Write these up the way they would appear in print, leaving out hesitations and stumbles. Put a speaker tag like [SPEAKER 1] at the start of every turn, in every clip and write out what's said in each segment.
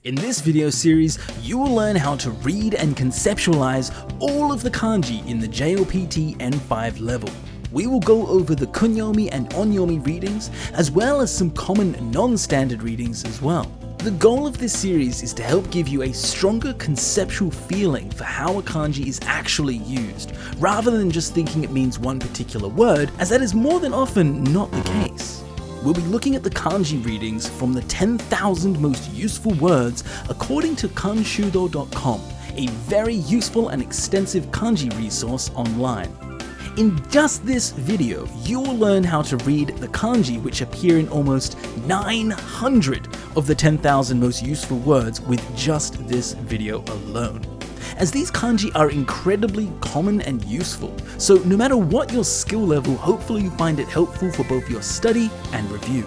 [SPEAKER 1] In this video series, you will learn how to read and conceptualize all of the kanji in the JLPT N5 level. We will go over the kunyomi and onyomi readings, as well as some common non-standard readings as well. The goal of this series is to help give you a stronger conceptual feeling for how a kanji is actually used, rather than just thinking it means one particular word, as that is more than often not the case. We'll be looking at the kanji readings from the 10,000 most useful words according to kanshudo.com, a very useful and extensive kanji resource online. In just this video, you will learn how to read the kanji which appear in almost 900 of the 10,000 most useful words with just this video alone. As these kanji are incredibly common and useful, so no matter what your skill level, hopefully you find it helpful for both your study and review.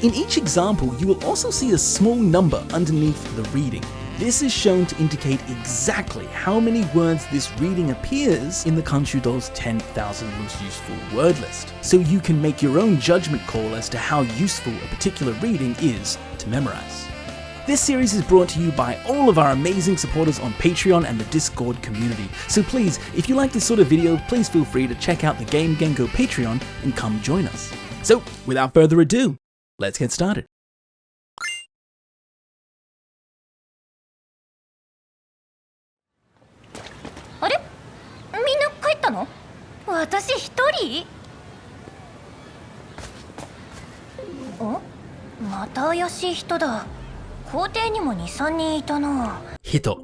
[SPEAKER 1] In each example, you will also see a small number underneath the reading. This is shown to indicate exactly how many words this reading appears in the Kanshudo's 10,000 most useful word list, so you can make your own judgment call as to how useful a particular reading is to memorize. This series is brought to you by all of our amazing supporters on Patreon and the Discord community, so please, if you like this sort of video, please feel free to check out the Game Gengo Patreon and come join us. So, without further ado, let's get started.
[SPEAKER 2] あれ？みんな帰ったの？私一人？また怪しい人だ。校庭にも2、3人いたな。
[SPEAKER 1] Hito.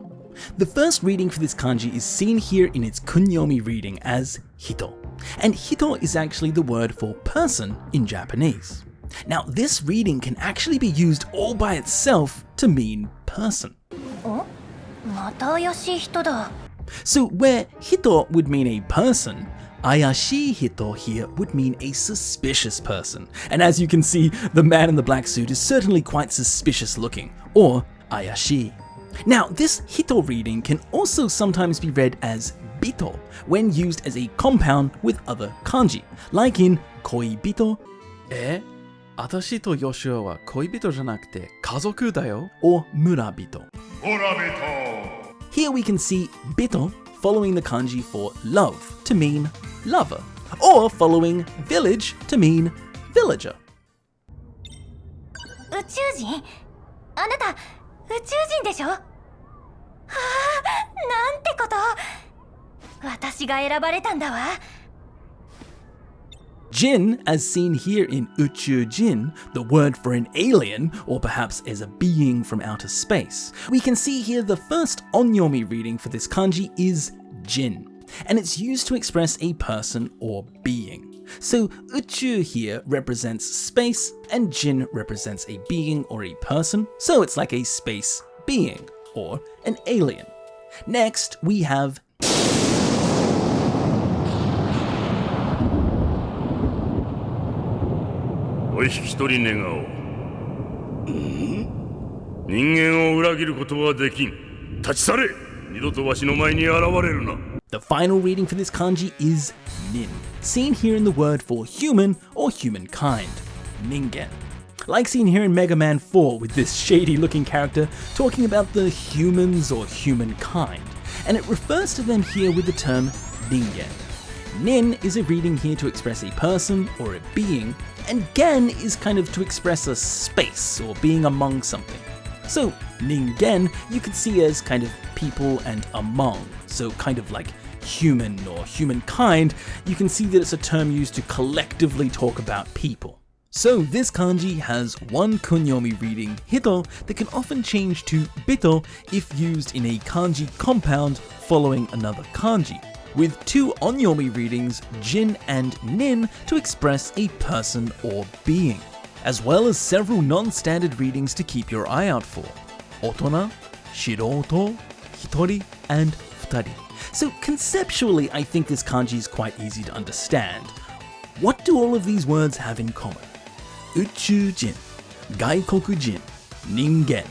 [SPEAKER 1] The first reading for this kanji is seen here in its kunyomi reading as hito. And hito is actually the word for person in Japanese. Now, this reading can actually be used all by itself to mean person.
[SPEAKER 2] また怪しい人だ。
[SPEAKER 1] So where hito would mean a person, ayashi hito here would mean a suspicious person. And as you can see, the man in the black suit is certainly quite suspicious looking, or ayashi. Now, this hito reading can also sometimes be read as bito when used as a compound with other kanji, like in koibito,
[SPEAKER 3] 私とヨシュアは恋人じゃなくて家族だよ
[SPEAKER 1] or murabito. Here we can see bito following the kanji for love to mean lover, or following village to mean villager.
[SPEAKER 2] 宇宙人？あなた宇宙人でしょ？はあ、なんてこと。私が選ばれたんだわ。
[SPEAKER 1] Jin, as seen here in Uchujin, the word for an alien, or perhaps as a being from outer space. We can see here the first onyomi reading for this kanji is Jin, and it's used to express a person or being. So Uchu here represents space, and Jin represents a being or a person, so it's like a space being, or an alien. Next, we have
[SPEAKER 4] お引き取り願おう。人間を裏切ることはできん。立ち去れ。二度とわしの前に現れるな。
[SPEAKER 1] The final reading for this kanji is nin, seen here in the word for human or humankind, ningen. Like seen here in Mega Man 4 with this shady looking character talking about the humans or humankind, and it refers to them here with the term ningen. Nin is a reading here to express a person or a being, and gen is kind of to express a space or being among something. So ningen you could see as kind of people and among, so kind of like human or humankind. You can see that it's a term used to collectively talk about people. So this kanji has one kunyomi reading, hito, that can often change to bito if used in a kanji compound following another kanji, with two onyomi readings, jin and nin, to express a person or being, as well as several non-standard readings to keep your eye out for: otona, shirouto, hitori, and futari. So conceptually, I think this kanji is quite easy to understand. What do all of these words have in common? Uchujin, gaikokujin, ningen,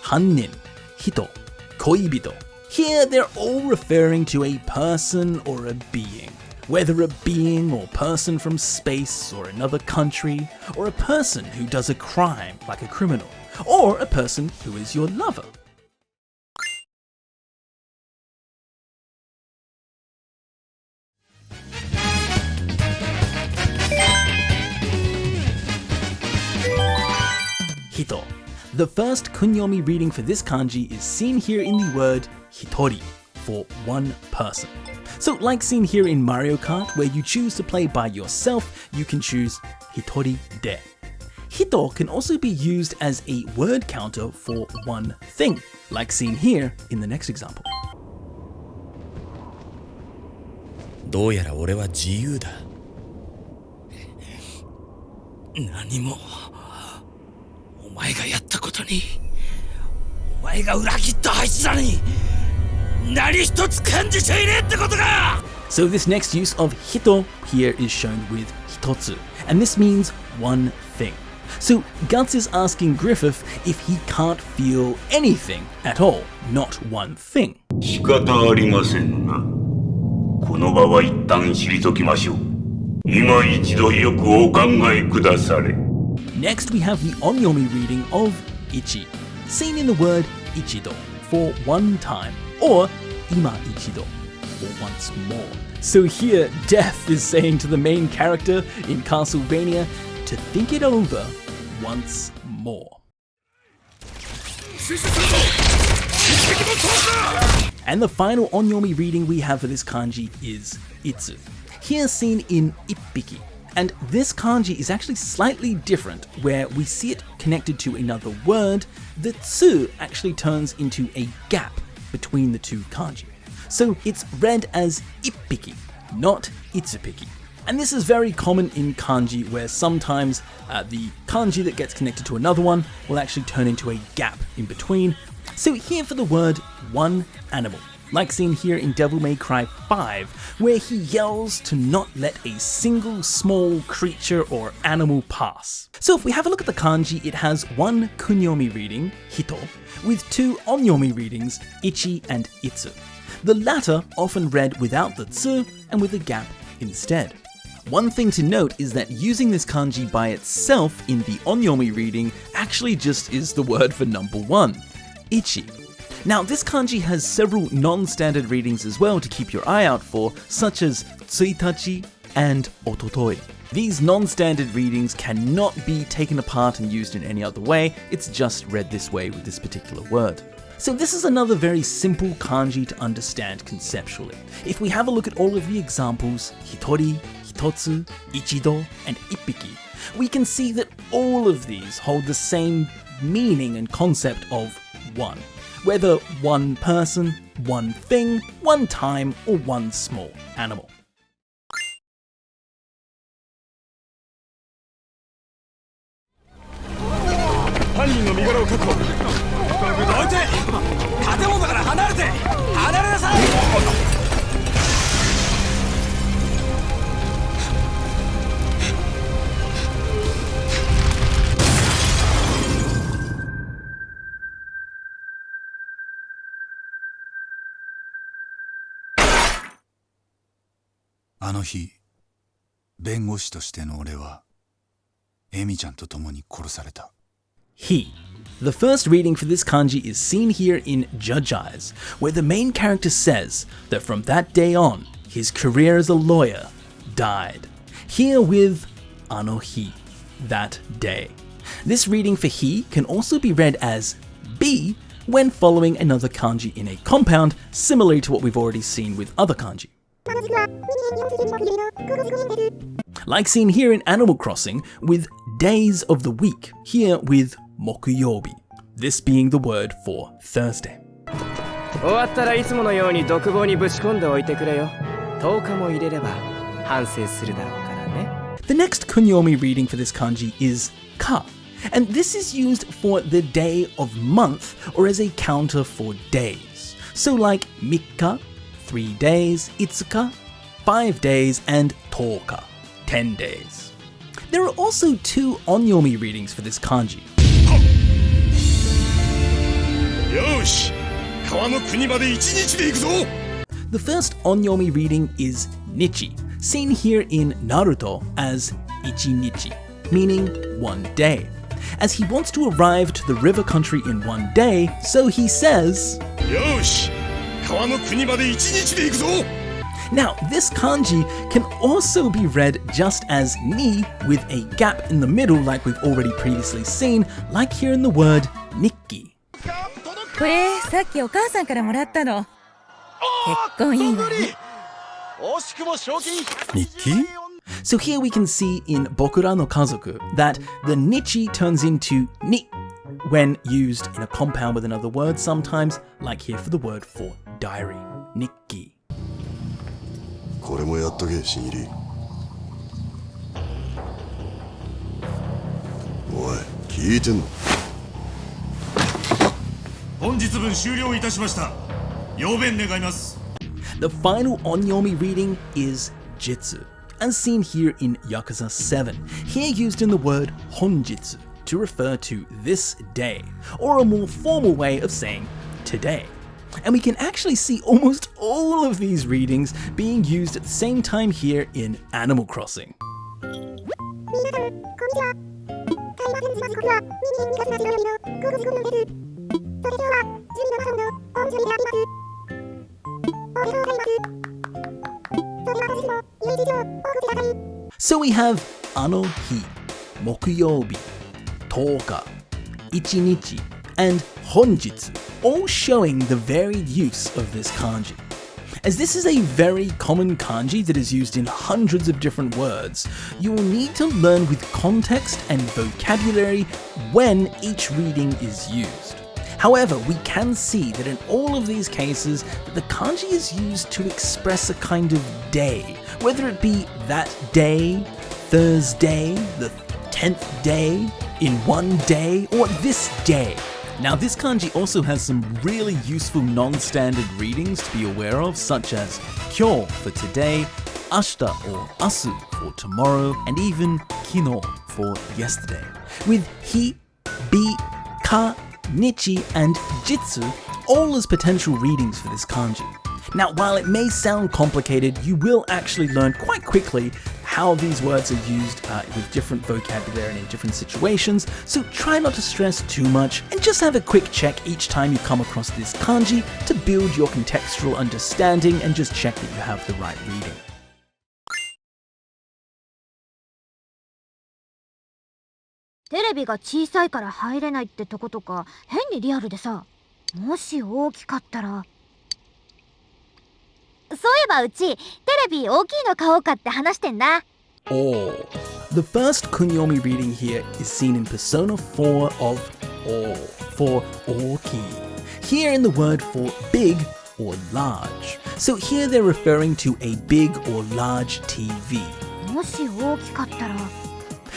[SPEAKER 1] hannin, hito, koibito. Here they're all referring to a person or a being. Whether a being or person from space or another country, or a person who does a crime like a criminal, or a person who is your lover. Hito. The first kunyomi reading for this kanji is seen here in the word hitori, for one person. So like seen here in Mario Kart, where you choose to play by yourself, you can choose hitori de. Hito can also be used as a word counter for one thing, like seen here in the next example.
[SPEAKER 5] どうやら俺は自由だ。何もお前がやったことに、お前が裏切ったあいつらに何一つ感じちゃいねえってことか。
[SPEAKER 1] So this next use of hito here is shown with hitotsu, and this means one thing. So Guts is asking Griffith if he can't feel anything at all, not one thing.
[SPEAKER 4] 仕方ありませんな。この場は一旦退きましょう。今一度よくお考えくだされ。
[SPEAKER 1] Next we have the onyomi reading of ichi, seen in the word ichido, for one time, or ima ichido, for once more. So here, Death is saying to the main character in Castlevania to think it over once more. And the final onyomi reading we have for this kanji is itsu, here seen in ippiki. And this kanji is actually slightly different, where we see it connected to another word. The tsu actually turns into a gap between the two kanji. So it's read as ippiki, not itsupiki. And this is very common in kanji, where sometimes the kanji that gets connected to another one will actually turn into a gap in between. So here for the word one animal, like seen here in Devil May Cry 5, where he yells to not let a single small creature or animal pass. So if we have a look at the kanji, it has one kunyomi reading, hito, with two onyomi readings, ichi and itsu. The latter often read without the tsu and with a gap instead. One thing to note is that using this kanji by itself in the onyomi reading actually just is the word for number one, ichi. Now this kanji has several non-standard readings as well to keep your eye out for, such as tsuitachi and ototoi. These non-standard readings cannot be taken apart and used in any other way, it's just read this way with this particular word. So this is another very simple kanji to understand conceptually. If we have a look at all of the examples, hitori, hitotsu, ichido, and ippiki, we can see that all of these hold the same meaning and concept of one. Whether one person, one thing, one time, or one small animal. He. The first reading for this kanji is seen here in Judge Eyes, where the main character says that from that day on, his career as a lawyer died. Here with Anohi, that day. This reading for he can also be read as be when following another kanji in a compound, similar to what we've already seen with other kanji. Like seen here in Animal Crossing with days of the week, here with mokuyobi, this being the word for Thursday. The next kunyomi reading for this kanji is ka, and this is used for the day of month or as a counter for days. So like mikka, 3 days, itsuka, 5 days, and toka, 10 days. There are also 2 onyomi readings for this kanji. The first onyomi reading is nichi, seen here in Naruto as ichinichi, meaning 1 day. as he wants to arrive to the river country in one day, so he says,
[SPEAKER 5] よし、川の国まで一日で行くぞ。
[SPEAKER 1] Now, this kanji can also be read just as ni with a gap in the middle like we've already previously seen, like here in the word nikki.
[SPEAKER 6] これさっきお母さんからもらったの。結婚祝い。
[SPEAKER 5] 惜しくも賞金。
[SPEAKER 3] 日記
[SPEAKER 1] So here we can see in Bokura no Kazoku that the nichi turns into ni when used in a compound with another word sometimes, like here for the word for diary, nikki.
[SPEAKER 7] これもやっとけ、新入り。おい、聞いてんの？
[SPEAKER 5] 本日分終了いたしました。用弁願います。
[SPEAKER 1] The final onyomi reading is jitsu, as seen here in Yakuza 7, here used in the word honjitsu to refer to this day, or a more formal way of saying today. And we can actually see almost all of these readings being used at the same time here in Animal Crossing. So we have ano hi, mokuyoubi, toka, ichinichi, and honjitsu, all showing the varied use of this kanji. As this is a very common kanji that is used in hundreds of different words, you will need to learn with context and vocabulary when each reading is used. However, we can see that in all of these cases that the kanji is used to express a kind of day, whether it be that day, Thursday, the 10th day, in one day, or this day. Now this kanji also has some really useful non-standard readings to be aware of, such as kyo for today, ashita or asu for tomorrow, and even kino for yesterday. With hi, bi, ka, nichi, and jitsu all as potential readings for this kanji. Now, while it may sound complicated, you will actually learn quite quickly how these words are used with different vocabulary and in different situations, so try not to stress too much and just have a quick check each time you come across this kanji to build your contextual understanding and just check that you have the right reading.
[SPEAKER 2] テレビが小さいから入れないってとことか変にリアルでさ、もし大きかったら。そういえばうちテレビ大きいの買おうかって話してんな。
[SPEAKER 1] Oh. The first kunyomi reading here is seen in Persona 4 of all, for oki. Here in the word for big or large. So here they're referring to a big or large TV.
[SPEAKER 2] もし大きかったら。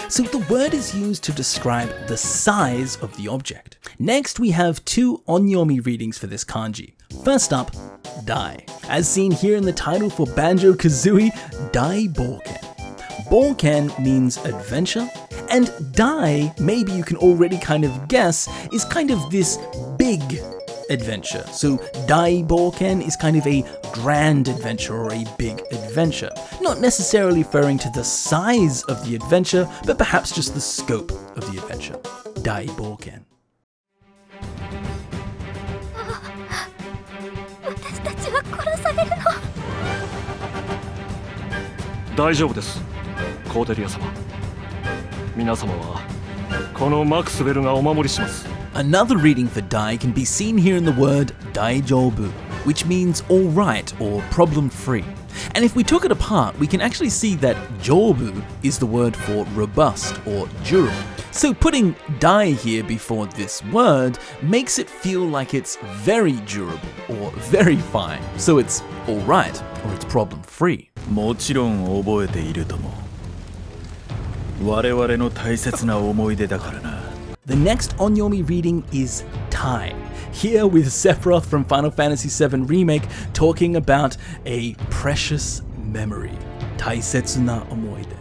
[SPEAKER 1] So the word is used to describe the size of the object. Next, we have two onyomi readings for this kanji. First up, Dai. As seen here in the title for Banjo-Kazooie, Dai Boken. Boken means adventure, and Dai, maybe you can already kind of guess, is kind of this big adventure. So Dai Boken is kind of a grand adventure or a big adventure. Not necessarily referring to the size of the adventure, but perhaps just the scope of the adventure. Dai Boken.
[SPEAKER 2] 私たちは殺されるの。
[SPEAKER 8] 大丈夫です、コーデリア様。皆様はこのマクスウェルがお守りします。
[SPEAKER 1] Another reading for Dai can be seen here in the word Daijobu, which means alright or problem-free. And if we took it apart, we can actually see that jobu is the word for robust or durable. So putting dai here before this word makes it feel like it's very durable or very fine. So it's alright or it's problem-free.
[SPEAKER 9] もちろん覚えているとも。我々の大切な思い出だからな。
[SPEAKER 1] The next onyomi reading is Tai. Here with Sephiroth from Final Fantasy VII Remake talking about a precious memory. Taisetsu na omoide.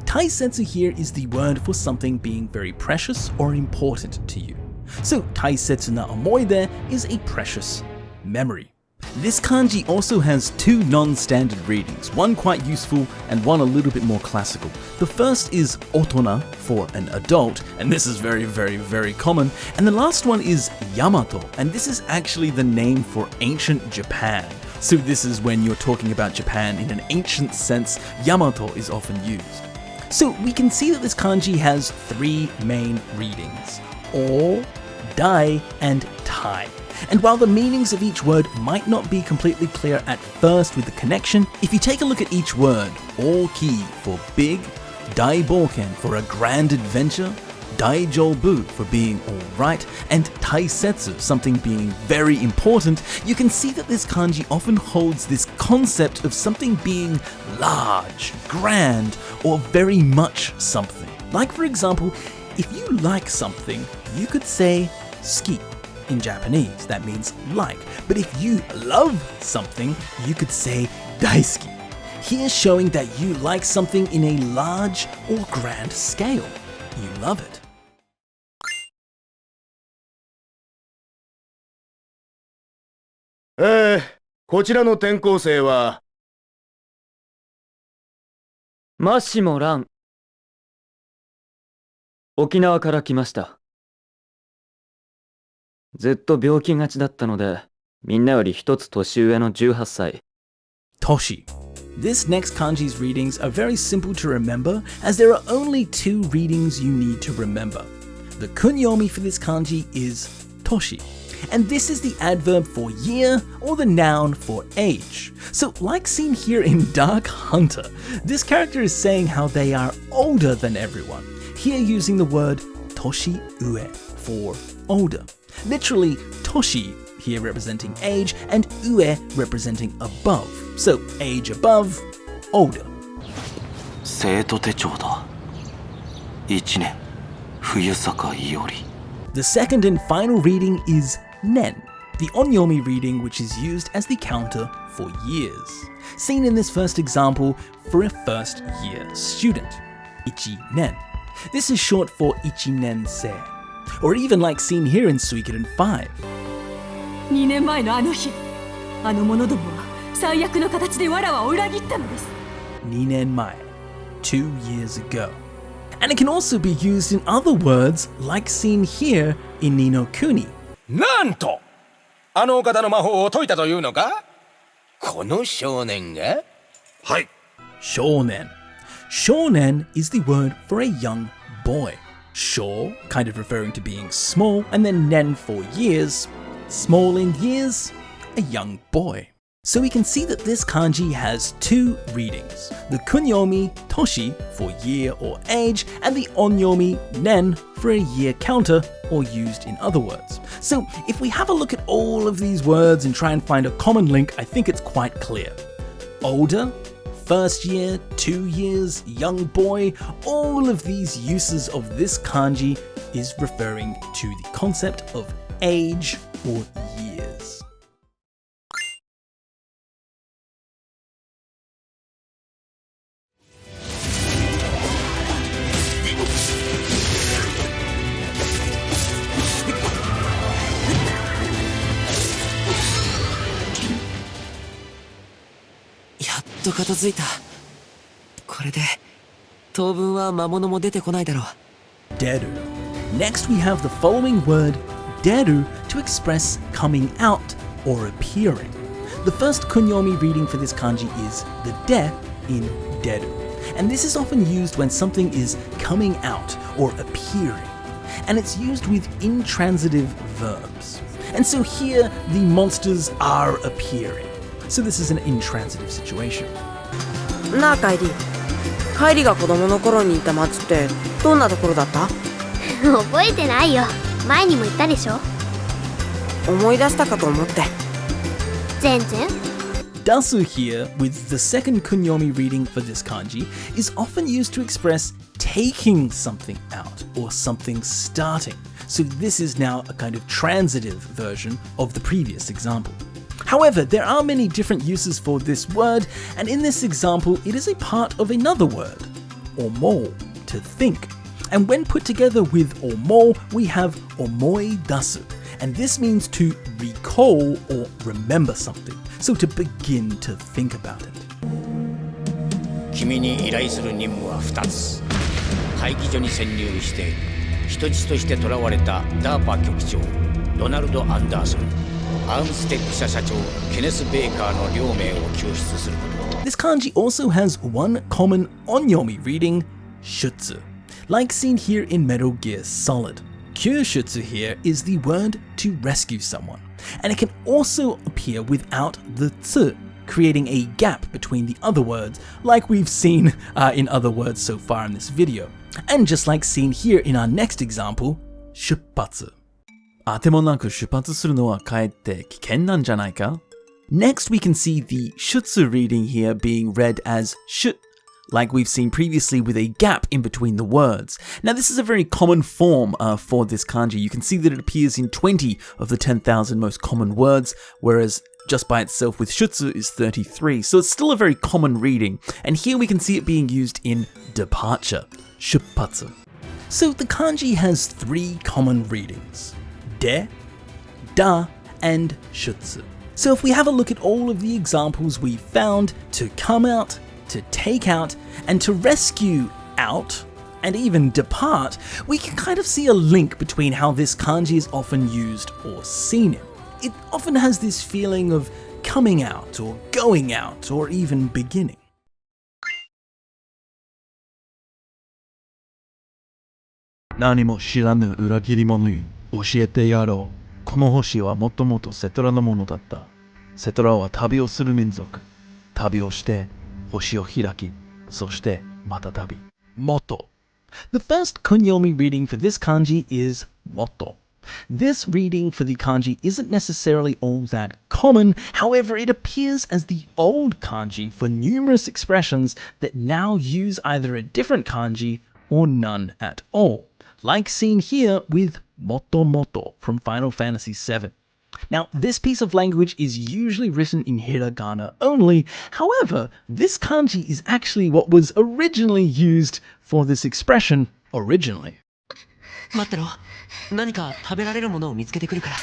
[SPEAKER 1] Taisetsu here is the word for something being very precious or important to you. So taisetsu na omoide is a precious memory. This kanji also has two non-standard readings, one quite useful and one a little bit more classical. The first is otona for an adult, and this is very, very, very common. And the last one is Yamato, and this is actually the name for ancient Japan. So this is when you're talking about Japan in an ancient sense, Yamato is often used. So we can see that this kanji has three main readings: o, dai, and tai. And while the meanings of each word might not be completely clear at first with the connection, if you take a look at each word, oki for big, daiboken for a grand adventure, daijoubu for being alright, and taisetsu, something being very important, you can see that this kanji often holds this concept of something being large, grand, or very much something. Like for example, if you like something, you could say ski. In Japanese, that means like. But if you love something, you could say daisuki. Here showing that you like something in a large or grand scale. You love it.
[SPEAKER 10] こちらの転校生は
[SPEAKER 11] マシモラン。沖縄から来ました。ずっと病気がちだったので、みんなより一つ年上の18歳。
[SPEAKER 1] Toshi. This next kanji's readings are very simple to remember, as there are only two readings you need to remember. The kunyomi for this kanji is Toshi, and this is the adverb for year or the noun for age. So like seen here in Dark Hunter, this character is saying how they are older than everyone, here using the word Toshi ue for older. Literally, Toshi here representing age and ue representing above. So age above, older.
[SPEAKER 5] 生徒手帳だ。1年、冬坂伊織。
[SPEAKER 1] The second and final reading is nen, the onyomi reading which is used as the counter for years. Seen in this first example for a first year student, ichi nen. This is short for ichinen se, or even like seen here in Suikoden 5.
[SPEAKER 6] 2年前のあの日、あの者どもは最悪の形でわらわを裏切ったのです。
[SPEAKER 1] 2年前, 2 years ago. And it can also be used in other words like seen here in Ni no Kuni.
[SPEAKER 12] なんとあのお方の魔法を解いたというのか？この少年が？はい。
[SPEAKER 1] Shounen. Shounen is the word for a young boy. Shou, kind of referring to being small, and then nen for years. Small in years, a young boy. So we can see that this kanji has two readings. The kunyomi, toshi, for year or age, and the onyomi, nen, for a year counter, or used in other words. So if we have a look at all of these words and try and find a common link, I think it's quite clear. Older, first year, 2 years, young boy, all of these uses of this kanji is referring to the concept of age or years.
[SPEAKER 5] Yatto katazuita. これで当分は魔物も出てこないだろう。
[SPEAKER 1] Deru. Next we have the following word deru to express coming out or appearing. The first kunyomi reading for this kanji is the de in deru, and this is often used when something is coming out or appearing, and it's used with intransitive verbs. And so here the monsters are appearing. So this is an intransitive situation.
[SPEAKER 13] なあカイリ、カイリが子供の頃にいた町ってどんなところだった？
[SPEAKER 2] 覚えてないよ。前にも言ったでしょ。
[SPEAKER 13] 思い出したかと思って。
[SPEAKER 2] 全然。
[SPEAKER 1] Dasu here, with the second kunyomi reading for this kanji, is often used to express taking something out or something starting. So this is now a kind of transitive version of the previous example. However, there are many different uses for this word, and in this example, it is a part of another word, omo, to think. And when put together with omo, we have omoi dasu, and this means to recall. recall or remember something, so to begin to think about it.
[SPEAKER 5] 君に依頼する任務は2つ。会議所に潜入して人質として囚われたダーパ局長ロナルド・アンダーソン、アームステック社社長ケネス・ベーカーの両名を救出すること。
[SPEAKER 1] This kanji also has one common onyomi reading, shutsu, like seen here in Metal Gear Solid. Kyushutsu here is the word to rescue someone, and it can also appear without the tsu, creating a gap between the other words, like we've seen in other words so far in this video. And just like seen here in our next example, shuppatsu.
[SPEAKER 3] あてもなく出発するのはかえって危険なんじゃないか?
[SPEAKER 1] Next, we can see the shutsu reading here being read as shut, like we've seen previously with a gap in between the words. Now, this is a very common form for this kanji. You can see that it appears in 20 of the 10,000 most common words, whereas just by itself with shutsu is 33. So it's still a very common reading. And here we can see it being used in departure, shuppatsu. So the kanji has 3 common readings: de, da, and shutsu. So if we have a look at all of the examples we found to come out, to take out, and to rescue out, and even depart, we can kind of see a link between how this kanji is often used or seen in. It often has this feeling of coming out, or going out, or even beginning.
[SPEAKER 9] 何も知らぬ裏切り者に教えてやろう。この星はもともとセトラのものだった。セトラは旅をする民族。旅をして星を開き、そしてまた旅。Motto.
[SPEAKER 1] The first kunyomi reading for this kanji is motto. This reading for the kanji isn't necessarily all that common, however it appears as the old kanji for numerous expressions that now use either a different kanji or none at all, like seen here with Moto Moto from Final Fantasy VII. Now, this piece of language is usually written in hiragana only, however, this kanji is actually what was originally used for this expression originally.
[SPEAKER 14] 待ってろ。何か食べられるものを見つけてくるから。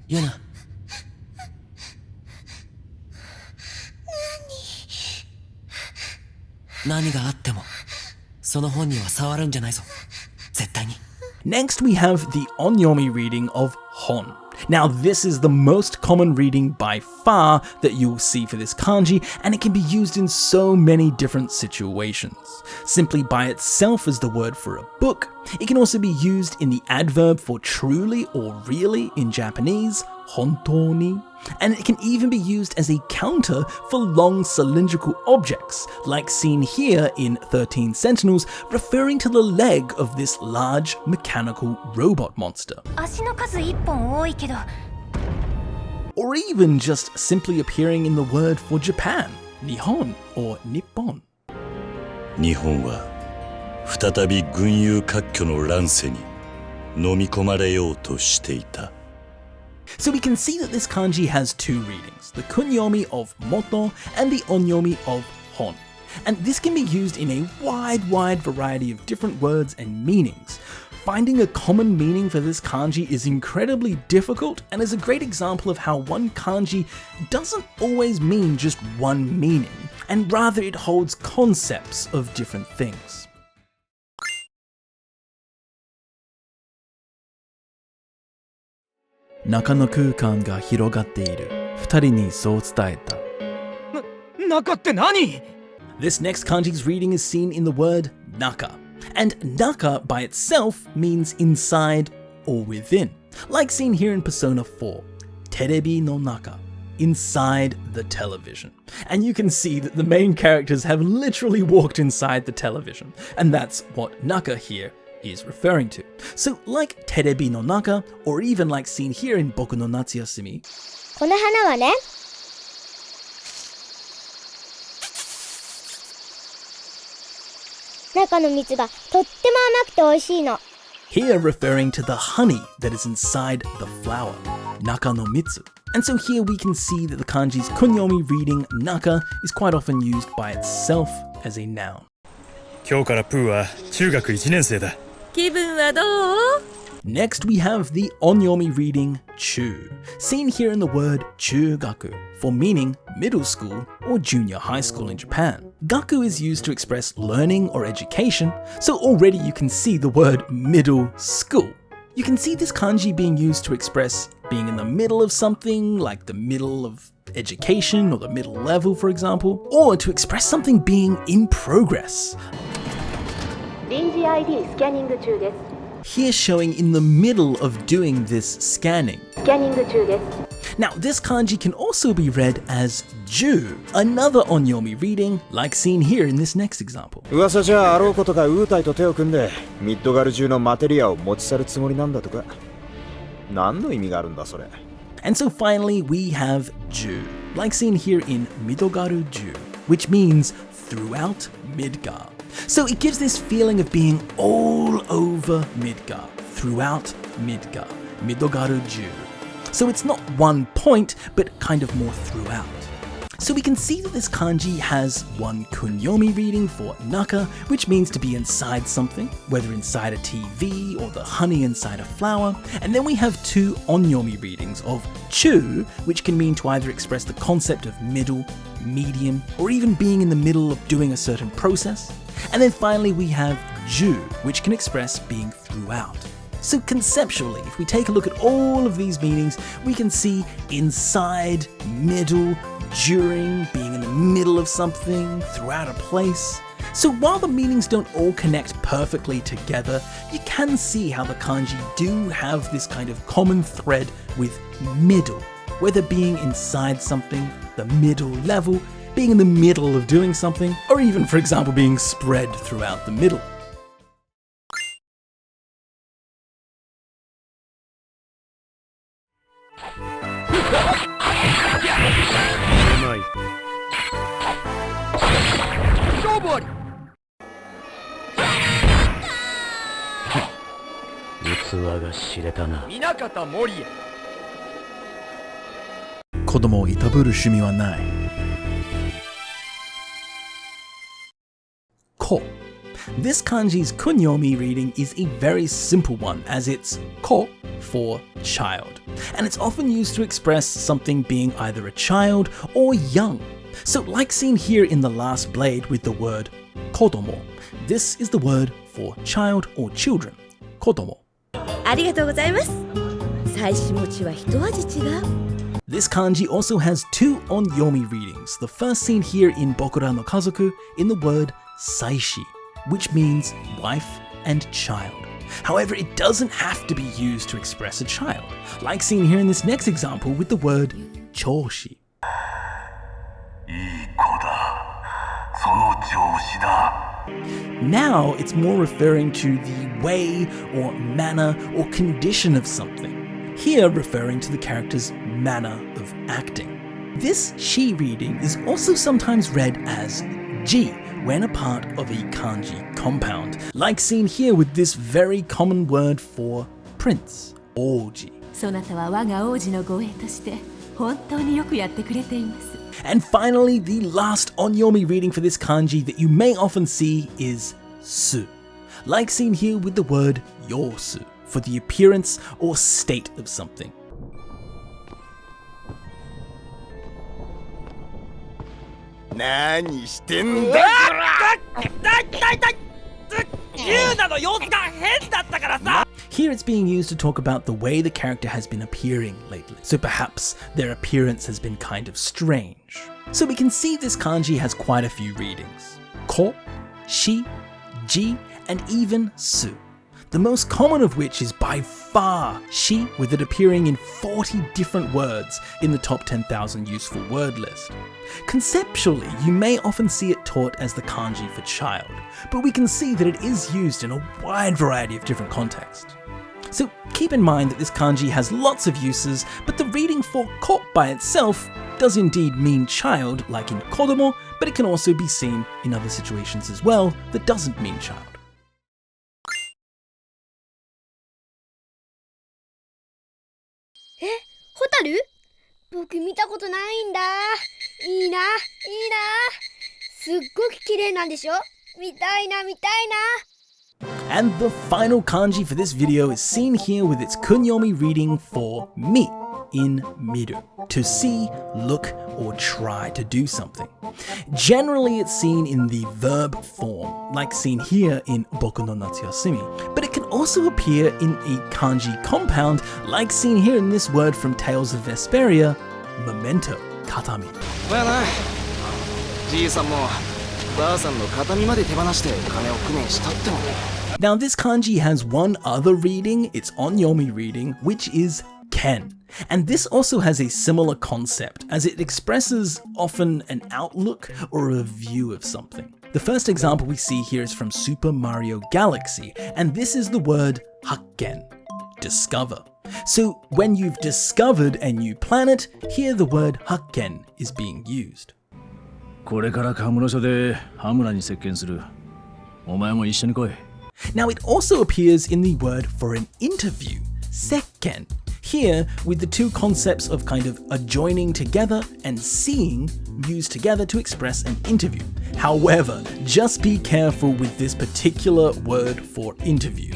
[SPEAKER 14] ユナ。何があってもその本には触るんじゃないぞ。絶対に。
[SPEAKER 1] Next, we have the onyomi reading of hon. Now, this is the most common reading by far that you'll see for this kanji, and it can be used in so many different situations. Simply by itself as the word for a book, it can also be used in the adverb for truly or really in Japanese, hontoni, and it can even be used as a counter for long cylindrical objects, like seen here in 13 Sentinels, referring to the leg of this large mechanical robot monster.
[SPEAKER 2] 足の数1本多いけど。
[SPEAKER 1] Or even just simply appearing in the word for Japan, Nihon or Nippon.
[SPEAKER 7] 日本は再び群雄割拠の乱世に飲み込まれようとしていた。
[SPEAKER 1] So we can see that this kanji has 2 readings, the kunyomi of moto and the onyomi of hon. And this can be used in a wide variety of different words and meanings. Finding a common meaning for this kanji is incredibly difficult and is a great example of how one kanji doesn't always mean just one meaning, and rather it holds concepts of different things.
[SPEAKER 3] 中の空間が広がっている。二人にそう伝えた。
[SPEAKER 5] 中って何?
[SPEAKER 1] This next kanji's reading is seen in the word naka. And naka by itself means inside or within, like seen here in Persona 4, terebi no naka, inside the television. And you can see that the main characters have literally walked inside the television, and that's what naka here is referring to. So like terebi no naka, or even like seen here in Boku no Natsuyasumi,
[SPEAKER 2] この花はね、中の蜜がとっても甘くて美味しいの。
[SPEAKER 1] here referring to the honey that is inside the flower, naka no mitsu. And so here we can see that the kanji's kunyomi reading naka is quite often used by itself as a noun.
[SPEAKER 15] 今日からプーは中学1年生だ。
[SPEAKER 13] 気分はどう？
[SPEAKER 1] Next, we have the onyomi reading chu, seen here in the word chugaku, for meaning middle school or junior high school in Japan. Gaku is used to express learning or education, so already you can see the word middle school. You can see this kanji being used to express being in the middle of something, like the middle of education or the middle level, for example, or to express something being in progress.
[SPEAKER 16] DGID スキャニング中です。
[SPEAKER 1] Here showing in the middle of doing this scanning.
[SPEAKER 16] スキャニング中です。
[SPEAKER 1] Now, this kanji can also be read as ju, another onyomi reading, like seen here in this next example.
[SPEAKER 17] 噂じゃあろうことかウータイと手を組んでミッドガル中のマテリアを持ち去るつもりなんだとか。何の意味があるんだそれ。
[SPEAKER 1] And so finally, we have ju, like seen here in Midogaru Ju, which means throughout Midgar. So it gives this feeling of being all over Midgar, throughout Midgar, Midogaru Ju. So it's not one point, but kind of more throughout. So we can see that this kanji has one kunyomi reading for naka, which means to be inside something, whether inside a TV or the honey inside a flower. And then we have two onyomi readings of chu, which can mean to either express the concept of middle, medium, or even being in the middle of doing a certain process. And then finally we have ju, which can express being throughout. So conceptually, if we take a look at all of these meanings, we can see inside, middle, during, being in the middle of something, throughout a place. So while the meanings don't all connect perfectly together, you can see how the kanji do have this kind of common thread with middle, whether being inside something, the middle level, being in the middle of doing something, or even, for example, being spread throughout the middle.
[SPEAKER 18] Nobody!
[SPEAKER 7] 器が知れたな。
[SPEAKER 18] 南方守也。
[SPEAKER 9] 子供をいたぶる趣味はない。
[SPEAKER 1] Ko. This kanji's kunyomi reading is a very simple one, as it's ko for child, and it's often used to express something being either a child or young. So like seen here in the last blade with the word kodomo, this is the word for child or children, kodomo.
[SPEAKER 13] ありがとうございます。妻子持ちは一味違う。
[SPEAKER 1] This kanji also has two onyomi readings, the first seen here in Bokura no Kazoku in the word saishi, which means wife and child. However, it doesn't have to be used to express a child, like seen here in this next example with the word choshi. Now it's more referring to the way or manner or condition of something, here referring to the character's manner of acting. This shi reading is also sometimes read as ji when a part of a kanji compound, like seen here with this very common word for prince, oji.
[SPEAKER 6] そなたは我が王子の護衛として本当によくやってくれています。
[SPEAKER 1] And finally, the last onyomi reading for this kanji that you may often see is su, like seen here with the word yosu, for the appearance or state of something.
[SPEAKER 18] 何してんだユウナの様子が変だったからさ
[SPEAKER 1] Here it's being used to talk about the way the character has been appearing lately, so perhaps their appearance has been kind of strange. So we can see this kanji has quite a few readings: ko, shi, ji, and even su. The most common of which is by far shi, with it appearing in 40 different words in the top 10,000 useful word list. Conceptually, you may often see it taught as the kanji for child, but we can see that it is used in a wide variety of different contexts. So keep in mind that this kanji has lots of uses, but the reading for ko by itself does indeed mean child, like in kodomo, but it can also be seen in other situations as well that doesn't mean child.
[SPEAKER 19] ホタル？僕見たことないんだ。いいな、いいな。すっごく綺麗なんでしょ？見たいな見たいな。
[SPEAKER 1] And the final kanji for this video is seen here with its kunyomi reading for mi in miru, to see, look, or try to do something. Generally it's seen in the verb form, like seen here in Boku no Natsuyasumi, but it can also appear in a kanji compound, like seen here in this word from Tales of Vesperia, memento, katami.
[SPEAKER 20] Well, じいさんもばあさんの形見まで手放して金を工面したってのに。
[SPEAKER 1] Now this kanji has one other reading, its onyomi reading, which is ken. And this also has a similar concept, as it expresses often an outlook or a view of something. The first example we see here is from Super Mario Galaxy, and this is the word hakken, discover. So when you've discovered a new planet, here the word hakken is being used.
[SPEAKER 15] これからカムロ署で羽村に接見する。お前も一緒に来い。
[SPEAKER 1] Now it also appears in the word for an interview, sekken. Here, with the two concepts of kind of adjoining together and seeing used together to express an interview. However, just be careful with this particular word for interview.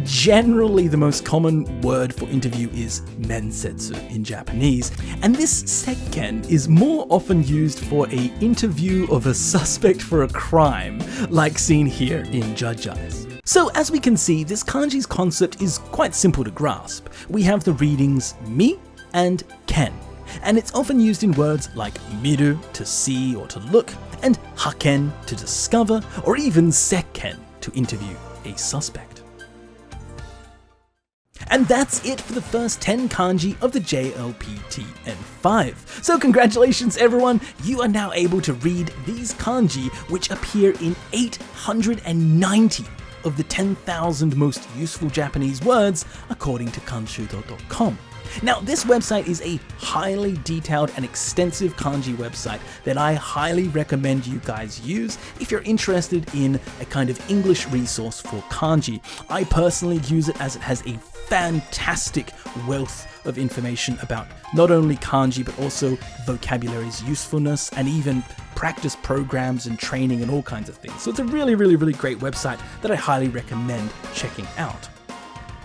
[SPEAKER 1] Generally, the most common word for interview is mensetsu in Japanese, and this sekken is more often used for an interview of a suspect for a crime, like seen here in Judge Eyes. So as we can see, this kanji's concept is quite simple to grasp. We have the readings mi and ken, and it's often used in words like miru, to see or to look, and hakken, to discover, or even sekken, to interview a suspect. And that's it for the first 10 kanji of the JLPT N5. So congratulations everyone, you are now able to read these kanji, which appear in 890 of the 10,000 most useful Japanese words, according to kanshudo.com. Now, this website is a highly detailed and extensive kanji website that I highly recommend you guys use if you're interested in a kind of English resource for kanji. I personally use it as it has a fantastic wealth of information about not only kanji but also vocabulary's usefulness and even practice programs and training and all kinds of things. So it's a really great website that I highly recommend checking out.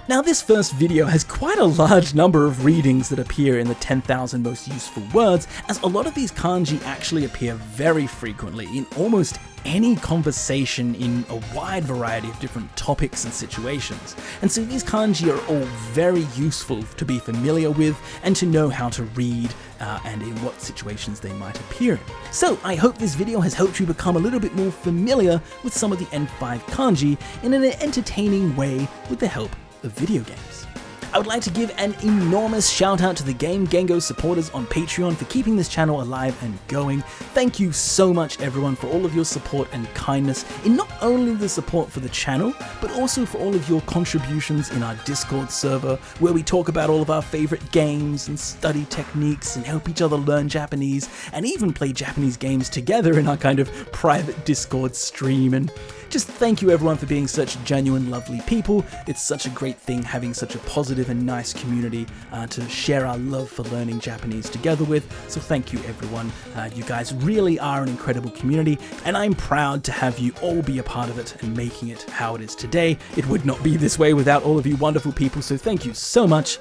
[SPEAKER 1] Now this first video has quite a large number of readings that appear in the 10,000 most useful words, as a lot of these kanji actually appear very frequently in almost any conversation in a wide variety of different topics and situations. And so these kanji are all very useful to be familiar with and to know how to read and in what situations they might appear in. So I hope this video has helped you become a little bit more familiar with some of the N5 kanji in an entertaining way with the help of video games. I would like to give an enormous shout out to the Game Gengo supporters on Patreon for keeping this channel alive and going. Thank you so much everyone for all of your support and kindness in not only the support for the channel, but also for all of your contributions in our Discord server, where we talk about all of our favorite games and study techniques and help each other learn Japanese and even play Japanese games together in our kind of private Discord stream. And just thank you everyone for being such genuine, lovely people. It's such a great thing having such a positive and nice community to share our love for learning Japanese together with. So thank you everyone. You guys really are an incredible community, and I'm proud to have you all be a part of it and making it how it is today. It would not be this way without all of you wonderful people, so thank you so much,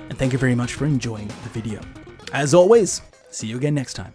[SPEAKER 1] and thank you very much for enjoying the video. As always, see you again next time.